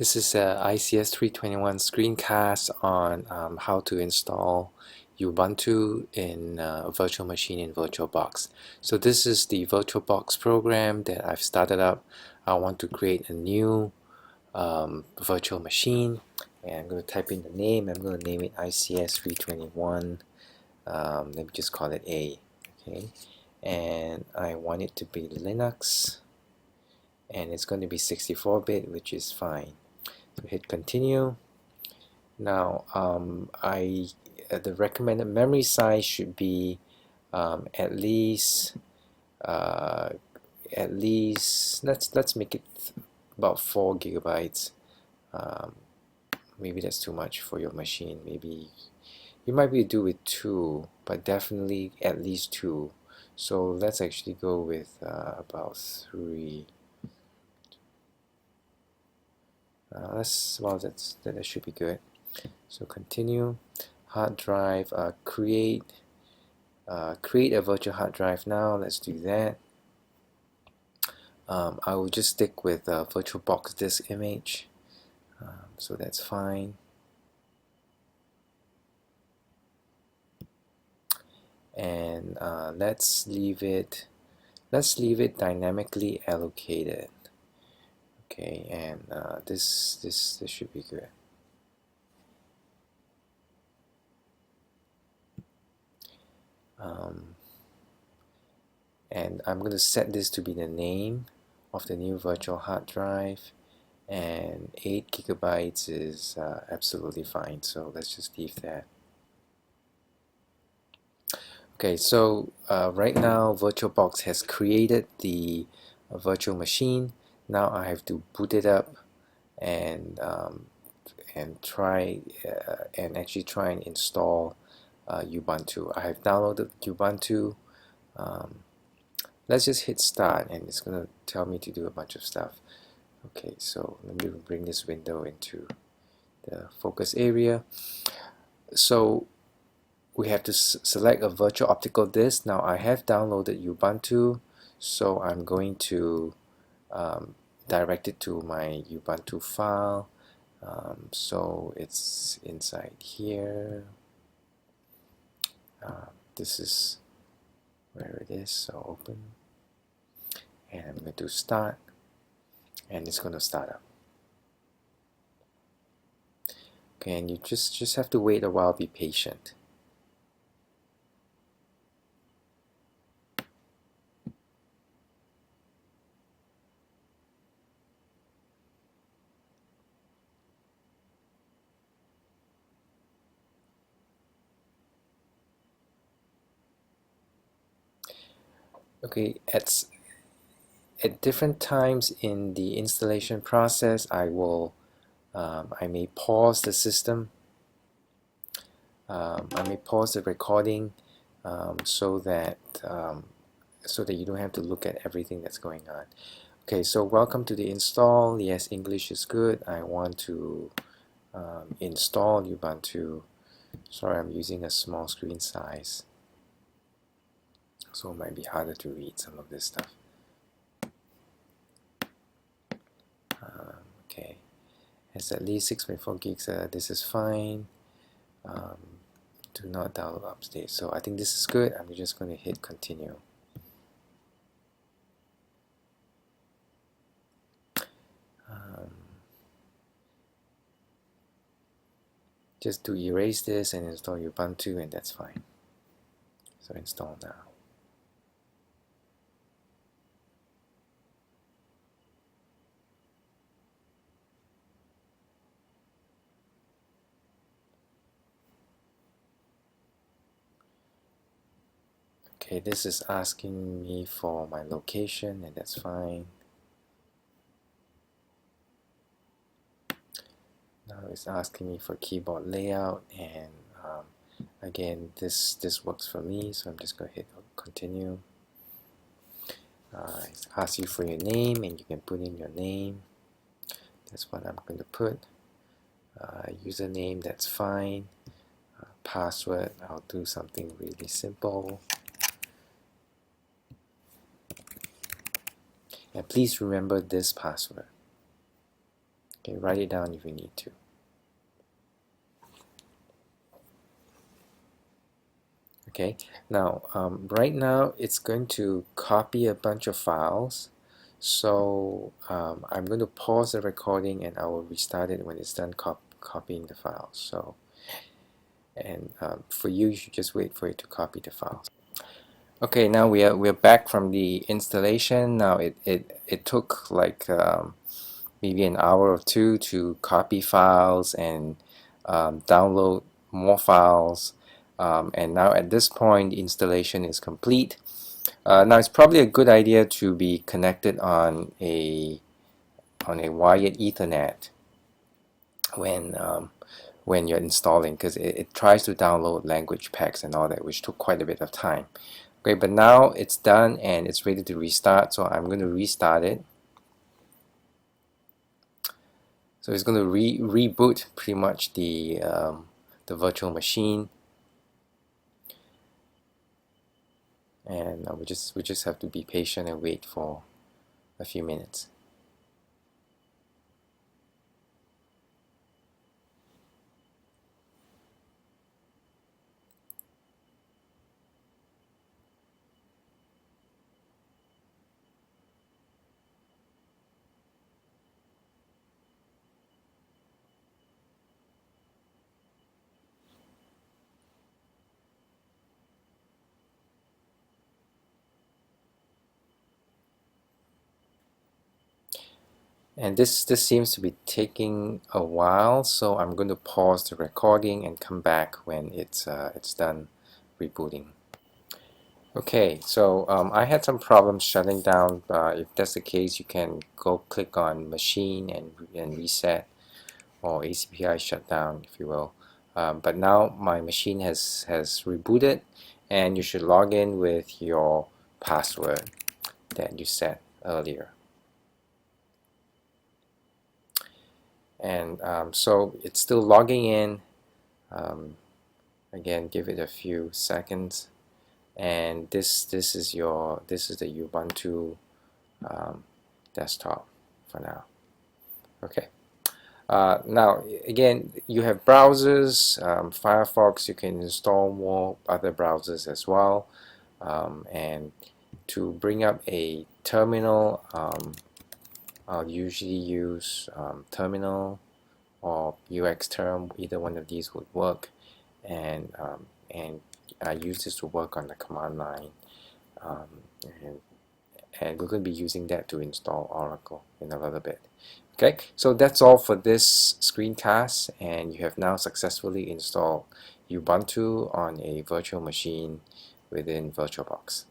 This is a ICS 321 screencast on how to install Ubuntu in a virtual machine in VirtualBox. So this is the VirtualBox program that I've started up. I want to create a new virtual machine, and I'm going to type in the name. I'm going to name it ICS 321. Let me just call it A. Okay, and I want it to be Linux, and it's going to be 64-bit, which is fine. So hit continue. Now the recommended memory size should be at least let's make it about 4 gigabytes. Maybe that's too much for your machine. Maybe you might be able to do with 2, but definitely at least 2. So let's actually go with about 3. That should be good. So continue. Hard drive, create a virtual hard drive now. Let's do that. I will just stick with VirtualBox disk image, so that's fine. And let's leave it dynamically allocated. Okay, and this should be good. And I'm going to set this to be the name of the new virtual hard drive, and 8 gigabytes is absolutely fine, so let's just leave that. Okay, so right now VirtualBox has created the virtual machine. Now I have to boot it up and try and actually try and install Ubuntu. I have downloaded Ubuntu. Let's just hit start, and it's going to tell me to do a bunch of stuff. Okay, so let me bring this window into the focus area. So we have to select a virtual optical disk. Now I have downloaded Ubuntu, so I'm going to direct it to my Ubuntu file. So it's inside here. This is where it is, so open. And I'm going to start, and it's going to start up. Okay, and you just have to wait a while, be patient. Okay, at different times in the installation process, I may pause the system. I may pause the recording so that you don't have to look at everything that's going on. Okay, so welcome to the install. Yes, English is good. I want to install Ubuntu. Sorry, I'm using a small screen size, so it might be harder to read some of this stuff. Okay, it's at least 6.4 gigs. This is fine. Do not download upstate. So I think this is good. I'm just going to hit continue. Just to erase this and install Ubuntu, and that's fine. So install now. Okay, this is asking me for my location, and that's fine. Now it's asking me for keyboard layout, and again, this works for me, so I'm just going to hit continue. It asks you for your name, and you can put in your name. That's what I'm going to put. Username, that's fine. Password, I'll do something really simple. And please remember this password. Okay, write it down if you need to. Okay, now right now it's going to copy a bunch of files. So I'm going to pause the recording and I will restart it when it's done copying the files. So, and for you, you should just wait for it to copy the files. Okay, now we're back from the installation. Now it took like maybe an hour or two to copy files and download more files. And now at this point, the installation is complete. Now it's probably a good idea to be connected on a wired Ethernet when you're installing, because it tries to download language packs and all that, which took quite a bit of time. Okay, but now it's done and it's ready to restart, so I'm going to restart it. So it's going to reboot pretty much the virtual machine, and we just have to be patient and wait for a few minutes. And this seems to be taking a while, so I'm going to pause the recording and come back when it's done rebooting. Okay, so I had some problems shutting down. If that's the case, you can go click on Machine and Reset, or ACPI Shutdown, if you will. But now my machine has rebooted, and you should log in with your password that you set earlier. And so it's still logging in. Again, give it a few seconds. And this is the Ubuntu desktop for now. Okay. Now again, you have browsers, Firefox. You can install more other browsers as well. And to bring up a terminal, I'll usually use terminal or UXterm. Either one of these would work, and I use this to work on the command line, and we're going to be using that to install Oracle in a little bit. Okay, so that's all for this screencast, and you have now successfully installed Ubuntu on a virtual machine within VirtualBox.